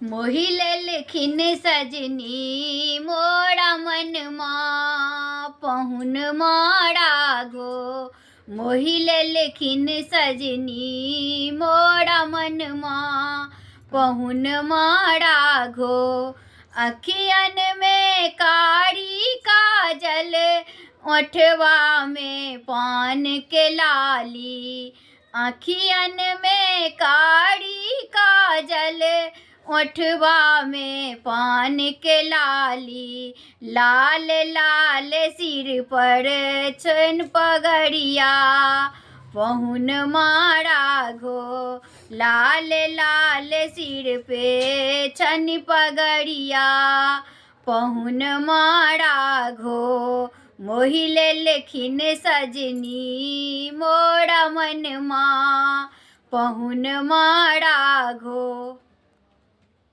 मोहिले लेखिन सजनी मोड़ा मन माँ पहुन माड़ा घो। मोहिले लेखिन सजनी मोड़ा मन माँ पहुन माड़ा घो। अखियन में कारी काजल ओठवा में पान के लाली। अखियन में कारी काजल ओठवा में पान के लाली। लाल लाल सिर पर छन पगड़िया पहुन माड़ा घो। लाल लाल सिर पे छन पगड़िया पहुन माड़ा घो। मोहिले लेखिन सजनी मोड़ा मन माँ पहुन माड़ा घो।